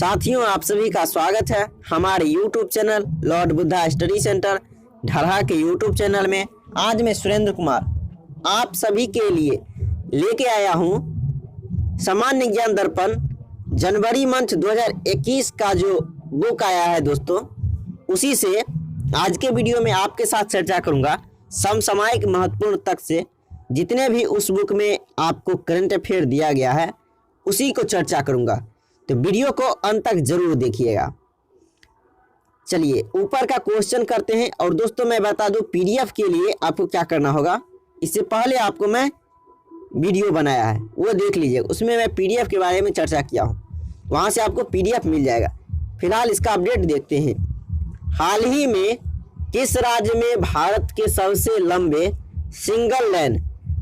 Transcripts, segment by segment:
साथियों, आप सभी का स्वागत है हमारे YouTube channel Lord Buddha study centre Dharha के YouTube चैनल में। आज मैं सुरेंद्र कुमार आप सभी के लिए लेके आया हूँ सामान्य ज्ञान दर्पण जनवरी मंथ 2021 का जो बुक आया है दोस्तों, उसी से आज के वीडियो में आपके साथ चर्चा करूँगा। समसामयिक महत्वपूर्ण तक से जितने भी उस बुक में आपको करंट अफेयर दिया गया है उसी को चर्चा करूँगा, तो वीडियो को अंत तक जरूर देखिएगा। चलिए ऊपर का क्वेश्चन करते हैं। और दोस्तों मैं बता दूं पीडीएफ के लिए आपको क्या करना होगा। इससे पहले आपको मैं वीडियो बनाया है वो देख लीजिए, उसमें मैं पीडीएफ के बारे में चर्चा किया हूँ, वहाँ से आपको पीडीएफ मिल जाएगा। फिलहाल इसका अपडेट देखते हैं। हाल ही में किस राज्य में भारत के सबसे लंबे single lane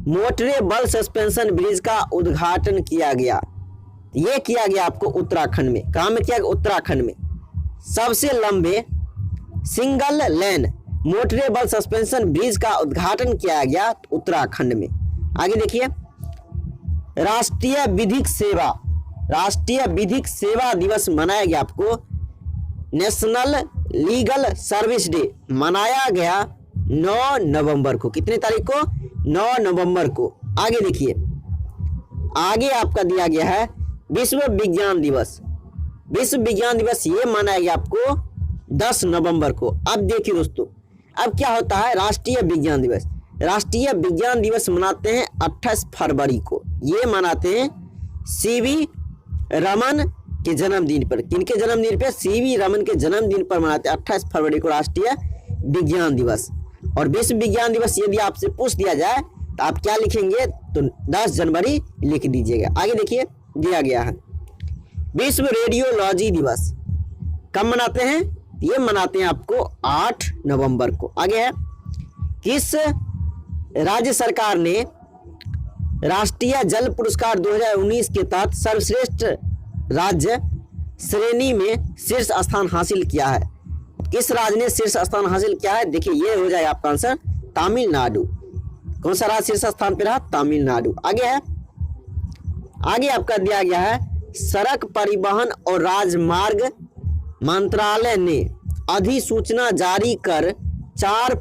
motorable suspension bridge का उद्घाटन किया गया? ये किया गया आपको उत्तराखंड में। कहाँ में किया गया? उत्तराखंड में। सबसे लंबे single lane motorable suspension bridge का उद्घाटन किया गया उत्तराखंड में। आगे देखिए, राष्ट्रीय विधिक सेवा दिवस मनाया गया आपको। नेशनल लीगल सर्विस डे मनाया गया 9 नवंबर को। कितने तारीख को? 9 नवंबर को। आगे देखिए, आगे आपका दिया गया है विश्व विज्ञान दिवस। विश्व विज्ञान दिवस ये मनाया गया आपको 10 नवंबर को। अब देखिए दोस्तों, अब क्या होता है राष्ट्रीय विज्ञान दिवस। राष्ट्रीय विज्ञान दिवस मनाते हैं 28 फरवरी को। ये मनाते हैं सीवी रमन के जन्मदिन पर। किनके जन्मदिन पर? सीवी रमन के जन्मदिन पर मनाते हैं 28 फरवरी को राष्ट्रीय विज्ञान दिवस। और विश्व विज्ञान दिवस यदि आपसे पूछ दिया जाए तो आप क्या लिखेंगे? तो 10 जनवरी लिख दीजिएगा। आगे देखिए, दिया गया है विश्व रेडियोलॉजी दिवस कब मनाते हैं? ये मनाते हैं आपको 8 नवंबर को। आगे है, किस राज्य सरकार ने राष्ट्रीय जल पुरस्कार 2019 के तहत सर्वश्रेष्ठ राज्य श्रेणी में शीर्ष स्थान हासिल किया है? किस राज्य ने शीर्ष स्थान हासिल किया है? देखिए ये हो जाएगा आपका आंसर तमिलनाडु। कौन सा राज्य शीर्ष स्थान पर रहा? तमिलनाडु। आगे है, आगे आपका दिया गया है सड़क परिवहन और राजमार्ग मंत्रालय ने अधिसूचना जारी कर चार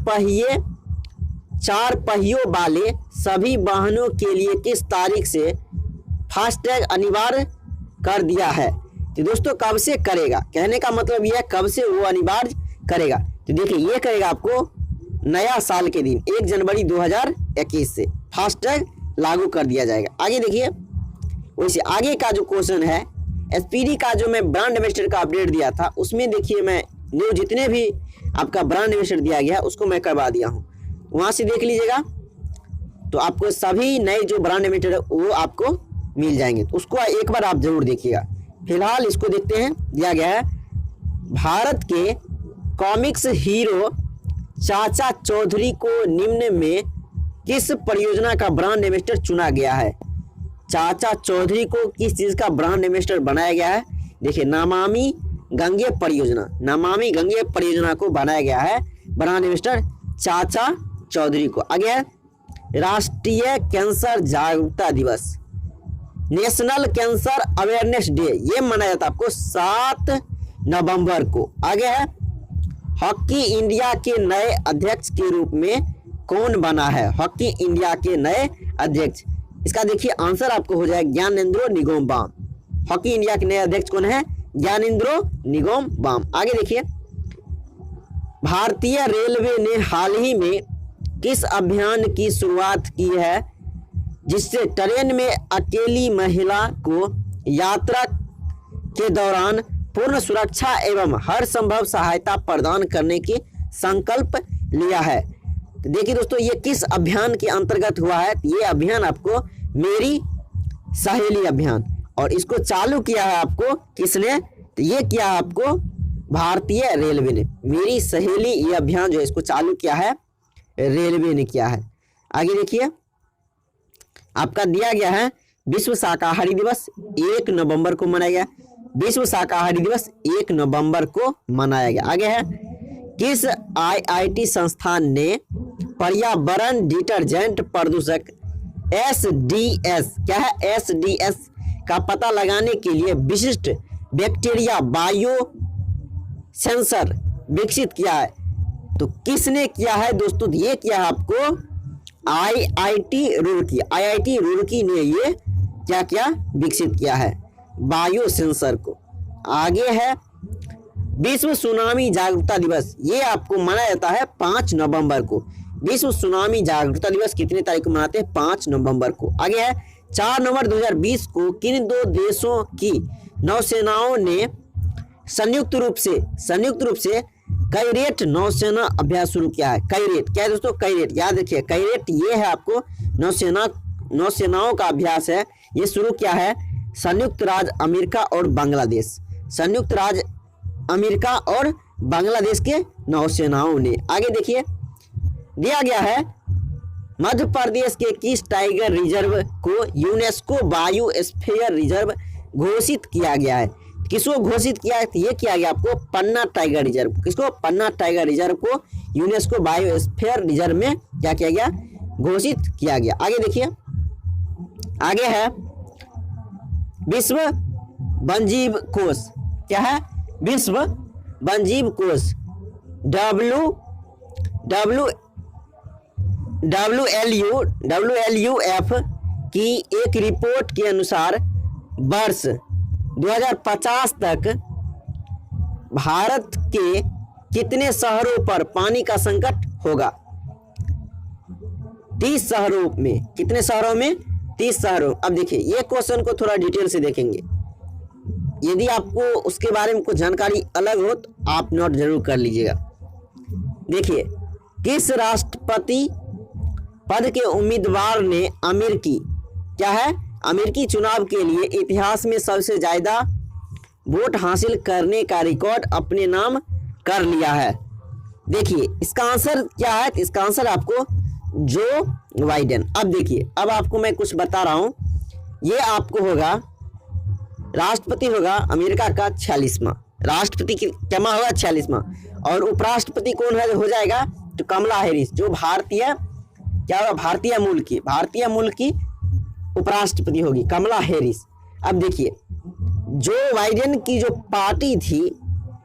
पहियों वाले सभी वाहनों के लिए किस तारीख से फास्टैग अनिवार्य कर दिया है? तो दोस्तों कब से करेगा? कहने का मतलब यह है कब से वो अनिवार्य करेगा। तो देखिए ये करेगा आपको नया साल के दिन 1 जनवरी 2021 से फास्टैग लागू कर दिया जाएगा। आगे देखिए, वैसे आगे का जो क्वेश्चन है एसपीडी का जो मैं ब्रांड एम्बेसडर का अपडेट दिया था उसमें देखिए मैं न्यू जितने भी आपका ब्रांड एम्बेसडर दिया गया है उसको मैं करवा दिया हूँ, वहाँ से देख लीजिएगा। तो आपको सभी नए जो ब्रांड एम्बेसडर है वो आपको मिल जाएंगे, तो उसको एक बार आप जरूर देखिएगा। फिलहाल इसको देखते हैं। दिया गया है भारत के कॉमिक्स हीरो चाचा चौधरी को निम्न में किस परियोजना का ब्रांड एम्बेसडर चुना गया है? चाचा चौधरी को किस चीज का ब्रांड एम्बेसडर बनाया गया है? देखिए नमामि गंगे परियोजना, नमामि गंगे परियोजना को बनाया गया है ब्रांड एम्बेसडर चाचा चौधरी को। आगे है राष्ट्रीय कैंसर जागरूकता दिवस, नेशनल कैंसर अवेयरनेस डे, ये मनाया जाता है आपको 7 नवंबर को। आगे है हॉकी इंडिया के नए अध्यक्ष के रूप में कौन बना है? हॉकी इंडिया के नए अध्यक्ष, इसका देखिए आंसर आपको हो जाएगा ज्ञानेंद्रो निगम बाम। हॉकी इंडिया के नए अध्यक्ष कौन है? ज्ञानेंद्रो निगम बाम। आगे देखिए, भारतीय रेलवे ने हाल ही में किस अभियान की शुरुआत की है जिससे ट्रेन में अकेली महिला को यात्रा के दौरान पूर्ण सुरक्षा एवं हर संभव सहायता प्रदान करने की संकल्प लिया है? तो देखिए दोस्तों ये किस अभियान के अंतर्गत हुआ है? ये अभियान आपको मेरी सहेली अभियान, और इसको चालू किया है आपको किसने? तो ये किया है आपको भारतीय रेलवे ने। मेरी सहेली ये अभियान जो है इसको चालू किया है रेलवे ने किया है। आगे देखिए, आपका दिया गया है विश्व शाकाहारी दिवस 1 नवंबर को मनाया गया। विश्व शाकाहारी दिवस 1 नवंबर को मनाया गया। आगे है, किस आईआईटी संस्थान ने पर्यावरण डिटर्जेंट प्रदूषक एसडीएस, क्या है एसडीएस का पता लगाने के लिए विशिष्ट बैक्टीरिया बायो सेंसर विकसित किया है? तो किसने किया है दोस्तों? ये किया है आपको आईआईटी रुड़की ने ये क्या किया? विकसित किया है बायो सेंसर को। आगे है विश्व सुनामी जागरूकता दिवस, ये आपको मनाया जाता है 5 नवंबर को। विश्व सुनामी जागरूकता दिवस कितने तारीख को मनाते हैं? 5 नवंबर को। आगे है 4 नवंबर 2020 को किन 2 देशों की नौसेनाओं ने संयुक्त रूप से कैरेट नौसेना अभ्यास शुरू किया है? कैरेट क्या है दोस्तों? कैरेट याद रखिए, कैरेट ये है आपको नौसेनाओं का अभ्यास है। ये शुरू किया है संयुक्त राज्य अमेरिका और बांग्लादेश, संयुक्त राज्य अमेरिका और बांग्लादेश के नौसेनाओं ने। आगे देखिए दिया गया है मध्य प्रदेश के किस टाइगर रिजर्व को यूनेस्को बायोस्फीयर रिजर्व घोषित किया गया है? किसको घोषित किया है? ये किया गया आपको पन्ना टाइगर रिजर्व। किसको? पन्ना टाइगर रिजर्व को यूनेस्को बायोस्फीयर रिजर्व में क्या किया गया? घोषित किया गया। आगे देखिए, आगे है विश्व वन्यजीव कोष। क्या है? विश्व वन्यजीव कोष WWF की एक रिपोर्ट के अनुसार वर्ष 2050 तक भारत के कितने शहरों पर पानी का संकट होगा? 30 शहरों में। कितने शहरों में? 30 शहरों। अब देखिए ये क्वेश्चन को थोड़ा डिटेल से देखेंगे। यदि आपको उसके बारे में कुछ जानकारी अलग हो तो आप नोट जरूर कर लीजिएगा। देखिए किस राष्ट्रपति पद के उम्मीदवार ने अमेरिकी चुनाव के लिए इतिहास में सबसे ज्यादा वोट हासिल करने का रिकॉर्ड अपने नाम कर लिया है? देखिए इसका आंसर क्या है? इसका आंसर आपको जो बाइडेन। अब देखिए, अब आपको मैं कुछ बता रहा हूं। ये आपको होगा राष्ट्रपति होगा अमेरिका का 46वां राष्ट्रपति क्या होगा? 46वां। और उपराष्ट्रपति कौन है? हो जाएगा तो कमला हैरिस, जो भारतीय मूल की उपराष्ट्रपति होगी कमला हैरिस। अब देखिए जो बाइडेन की जो पार्टी थी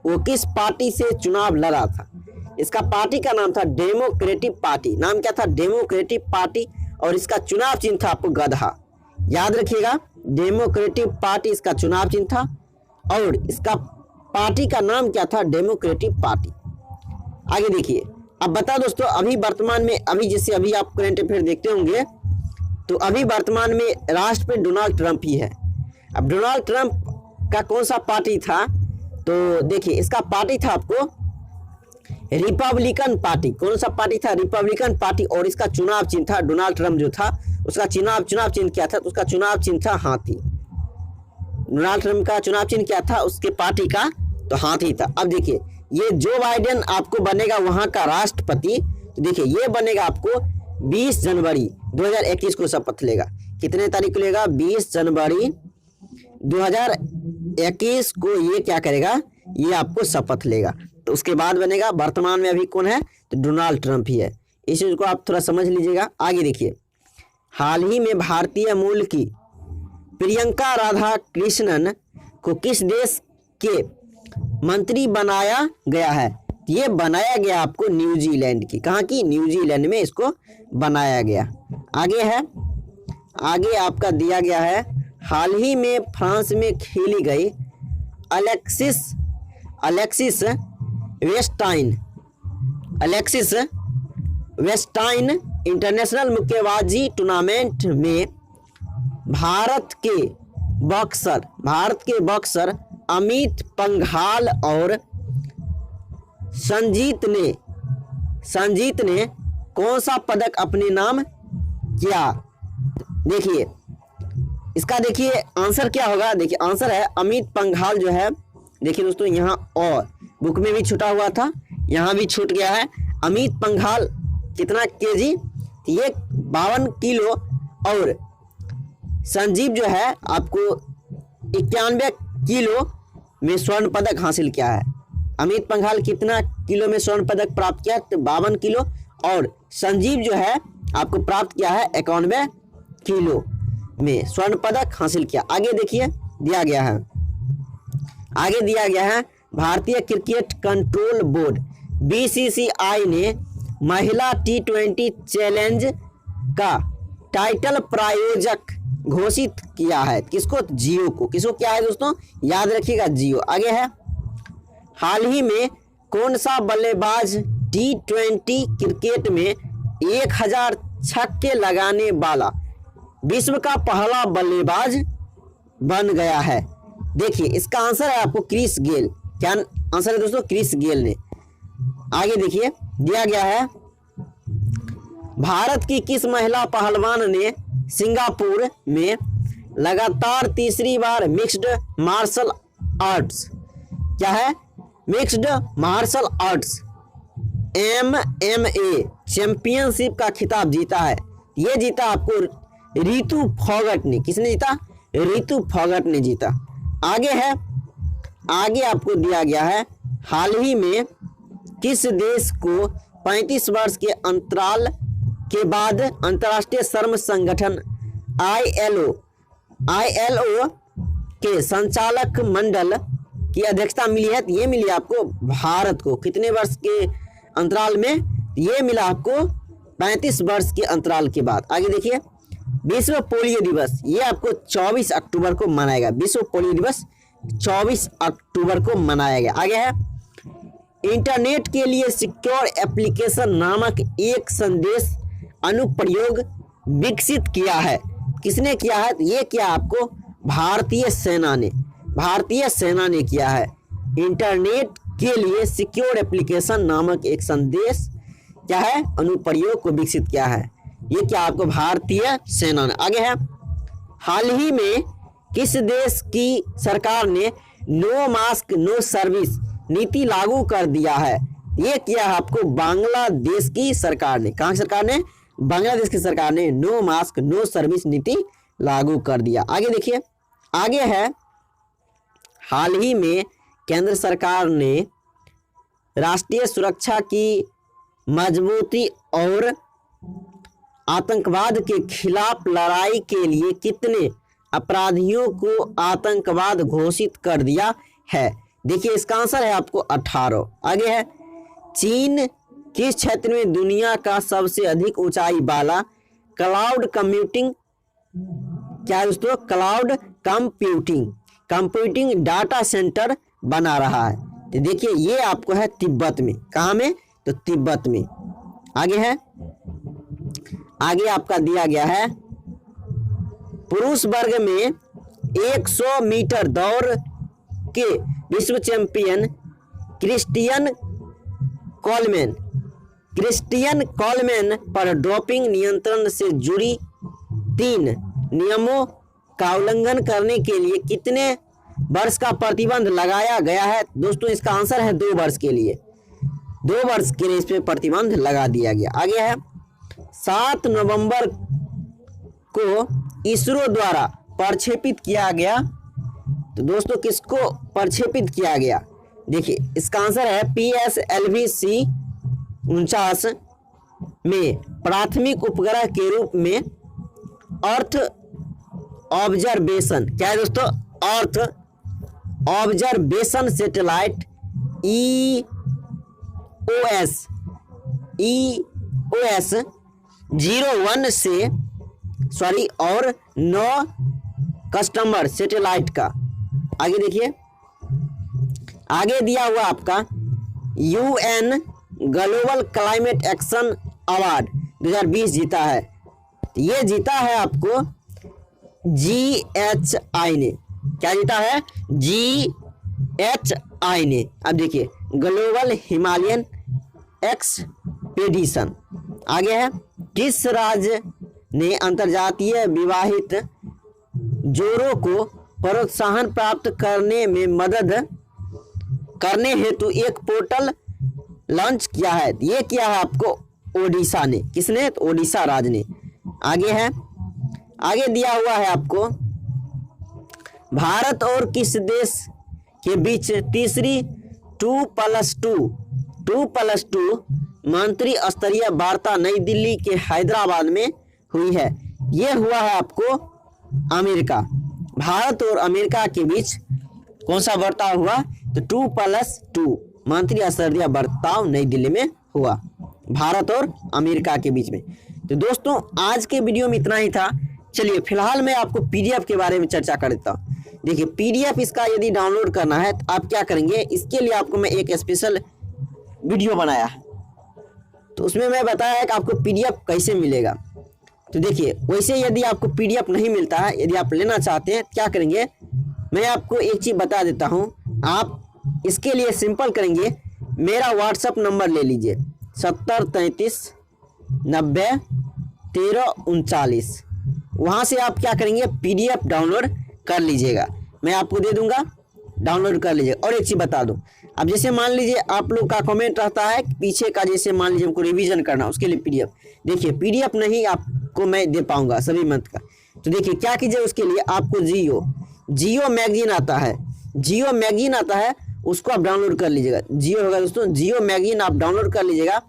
वो किस पार्टी से चुनाव लड़ा था? इसका पार्टी का नाम था डेमोक्रेटिक पार्टी। नाम क्या था? Democratic party. और इसका चुनाव चिन्ह था आपको गधा। याद रखिएगा, डेमोक्रेटिक पार्टी इसका चुनाव चिन्ह था और इसका पार्टी का नाम क्या था? Democratic party. आगे देखिए, अब बता दोस्तों, अभी वर्तमान में जैसे अभी आप करंट अफेयर देखते होंगे तो अभी वर्तमान में राष्ट्रपति डोनाल्ड ट्रंप ही है। अब डोनाल्ड ट्रंप का कौन सा पार्टी था? तो देखिए इसका पार्टी था आपको रिपब्लिकन पार्टी। कौन सा पार्टी था? Republican party. और इसका चुनाव चिन्ह था, डोनाल्ड ट्रंप जो था उसका चुनाव चिन्ह क्या था? तो उसका चुनाव चिन्ह था हाथी। डोनाल्ड ट्रंप का चुनाव चिन्ह क्या था? उसके पार्टी का तो हाथी था। अब देखिए ये जो बाइडेन आपको बनेगा वहां का राष्ट्रपति। तो देखिए ये बनेगा आपको 20 जनवरी 2021 को शपथ लेगा। कितने तारीख को लेगा? 20 जनवरी 2021 को ये क्या करेगा? ये आपको शपथ लेगा। तो उसके बाद बनेगा, वर्तमान में अभी कौन है? तो डोनाल्ड ट्रंप ही है। इस चीज को आप थोड़ा समझ लीजिएगा। आगे देखिए, हाल ही में भारतीय मूल की प्रियंका राधा कृष्णन को किस देश के मंत्री बनाया गया है? ये बनाया गया आपको न्यूजीलैंड की। कहाँ की? न्यूजीलैंड में इसको बनाया गया। आगे है, आगे आपका दिया गया है हाल ही में फ्रांस में खेली गई अलेक्सिस वेस्टाइन इंटरनेशनल मुक्केबाजी टूर्नामेंट में भारत के बॉक्सर अमित पंघाल और संजीत ने कौन सा पदक अपने नाम किया? देखिए इसका देखिए आंसर क्या होगा? देखिए आंसर है अमित पंघाल जो है। देखिए दोस्तों यहाँ और बुक में भी छूटा हुआ था, यहाँ भी छूट गया है। अमित पंघाल कितना केजी? ये 52 किलो। और संजीव जो है आपको 91 किलो में स्वर्ण पदक हासिल किया है। अमित पंघाल कितना किलो में स्वर्ण पदक प्राप्त किया? तो 52 किलो। और संजीव जो है आपको प्राप्त किया है 91 किलो में स्वर्ण पदक हासिल किया। आगे देखिए दिया गया है आगे दिया गया है भारतीय क्रिकेट कंट्रोल बोर्ड बीसीसीआई ने महिला T20 चैलेंज का टाइटल प्रायोजक घोषित किया है। किसको? जियो को। किसको क्या है दोस्तों? याद रखिएगा, जियो। आगे है हाल ही में कौन सा बल्लेबाज T20 क्रिकेट में 1000 छक्के लगाने वाला विश्व का पहला बल्लेबाज बन गया है? देखिए इसका आंसर है आपको क्रिस गेल। क्या आंसर है दोस्तों? क्रिस गेल ने। आगे देखिए दिया गया है भारत की किस महिला पहलवान ने सिंगापुर में लगातार तीसरी बार मिक्स्ड मार्शल आर्ट्स, क्या है? Mixed martial arts MMA championship का खिताब जीता है? ये जीता आपको रितु फोगट ने। किसने जीता? रितु फोगट ने जीता। आगे है, आगे आपको दिया गया है हाल ही में किस देश को 35 वर्ष के अंतराल के बाद अंतर्राष्ट्रीय श्रम संगठन ILO के संचालक मंडल की अध्यक्षता मिली है? ये मिली आपको भारत को। कितने वर्ष के अंतराल में? ये मिला आपको 35 वर्ष के अंतराल के बाद। आगे देखिए विश्व पोलियो दिवस, ये आपको 24 अक्टूबर को मनाएगा। विश्व पोलियो दिवस 24 अक्टूबर को मनाया गया। आगे है इंटरनेट के लिए सिक्योर एप्लीकेशन नामक एक संदेश अनुप्रयोग विकसित किया है? किसने किया है? ये किया आपको भारतीय सेना ने। भारतीय सेना ने किया है। इंटरनेट के लिए सिक्योर एप्लीकेशन नामक एक संदेश क्या है? अनुप्रयोग को विकसित किया है। ये क्या आपको भारतीय सेना ने। आगे है हाल ही में किस देश की सरकार ने नो मास्क नो सर्विस नीति लागू कर दिया है? ये किया है आपको बांग्लादेश की सरकार ने। कहाँ की सरकार ने? बांग्लादेश की सरकार ने नो मास्क नो सर्विस नीति लागू कर दिया। आगे देखिए, आगे है हाल ही में केंद्र सरकार ने राष्ट्रीय सुरक्षा की मजबूती और आतंकवाद के खिलाफ लड़ाई के लिए कितने अपराधियों को आतंकवाद घोषित कर दिया है? देखिए इसका आंसर है आपको 18। आगे है चीन किस क्षेत्र में दुनिया का सबसे अधिक ऊंचाई वाला क्लाउड कंप्यूटिंग, क्या है दोस्तों? क्लाउड कंप्यूटिंग डाटा सेंटर बना रहा है? तो देखिए ये आपको है तिब्बत में। कहाँ में? तो तिब्बत में। आगे है, आगे आपका दिया गया है पुरुष वर्ग में 100 मीटर दौड़ के विश्व चैंपियन क्रिस्टियन कॉलमैन पर डोपिंग नियंत्रण से जुड़ी 3 नियमों का उल्लंघन करने के लिए कितने वर्ष का प्रतिबंध लगाया गया है? दोस्तों इसका आंसर है 2 वर्ष के लिए। 2 वर्ष के लिए इस पे प्रतिबंध लगा दिया गया। आगे है 7 नवंबर को इसरो द्वारा प्रक्षेपित किया गया। तो दोस्तों किसको प्रक्षेपित किया गया? देखिए इसका आंसर है PSLV-C49 में प्राथमिक उपग्रह के रूप में अर्थ ऑब्जर्वेशन, क्या है दोस्तों? अर्थ ऑब्जर्वेशन सैटेलाइट EOS 01 से और 9 कस्टमर सैटेलाइट का। आगे देखिए, आगे दिया हुआ आपका UN global climate action award 2020 जीता है। ये जीता है आपको GHI ने। क्या जीता है? GHI ने। अब देखिए ग्लोबल हिमालयन एक्सपीडिशन। आगे है किस राज्य ने अंतर्जातीय विवाहित जोड़ों को प्रोत्साहन प्राप्त करने में मदद करने हेतु एक पोर्टल लॉन्च किया है? ये किया है आपको ओडिशा ने। किसने? तो ओडिशा राज्य ने। आगे है, आगे दिया हुआ है आपको भारत और किस देश के बीच तीसरी 2+2 मंत्री स्तरीय वार्ता नई दिल्ली के हैदराबाद में हुई है? ये हुआ है आपको अमेरिका। भारत और अमेरिका के बीच कौन सा बर्ताव हुआ? तो 2+2 मंत्री स्तरीय बर्ताव नई दिल्ली में हुआ भारत और अमेरिका के बीच में। तो दोस्तों आज के वीडियो में इतना ही था। चलिए फिलहाल मैं आपको पीडीएफ के बारे में चर्चा कर देता हूँ। देखिए पीडीएफ इसका यदि डाउनलोड करना है तो आप क्या करेंगे, इसके लिए आपको मैं एक स्पेशल वीडियो बनाया है, तो उसमें मैं बताया है कि आपको पीडीएफ कैसे मिलेगा। तो देखिए वैसे यदि आपको पीडीएफ नहीं मिलता है, यदि आप लेना चाहते हैं क्या करेंगे, मैं आपको एक चीज़ बता देता हूँ। आप इसके लिए सिंपल करेंगे, मेरा व्हाट्सअप नंबर ले लीजिए 7033901339। वहाँ से आप क्या करेंगे, पीडीएफ डाउनलोड कर लीजिएगा, मैं आपको दे दूंगा, डाउनलोड कर लीजिएगा। और एक चीज़ बता दूं, अब जैसे मान लीजिए आप लोग का कमेंट रहता है पीछे का, जैसे मान लीजिए हमको रिवीजन करना, उसके लिए पीडीएफ, देखिए पीडीएफ नहीं आपको मैं दे पाऊंगा सभी मंथ का। तो देखिए क्या कीजिए, उसके लिए आपको जियो मैगजीन आता है, जियो मैगजीन आता है, उसको आप डाउनलोड कर लीजिएगा। जियो होगा दोस्तों, जियो मैगजीन आप डाउनलोड कर लीजिएगा।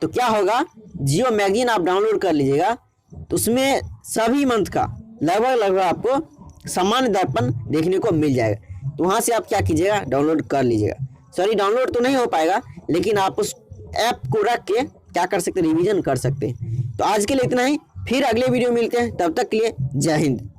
तो क्या होगा, जियो मैगजीन आप डाउनलोड कर लीजिएगा तो उसमें सभी मंथ का लगभग आपको सामान्य दर्पण देखने को मिल जाएगा। तो वहाँ से आप क्या कीजिएगा, डाउनलोड कर लीजिएगा। सॉरी डाउनलोड तो नहीं हो पाएगा, लेकिन आप उस ऐप को रख के क्या कर सकते हैं, रिवीजन कर सकते हैं। तो आज के लिए इतना ही, फिर अगले वीडियो मिलते हैं, तब तक के लिए जय हिंद।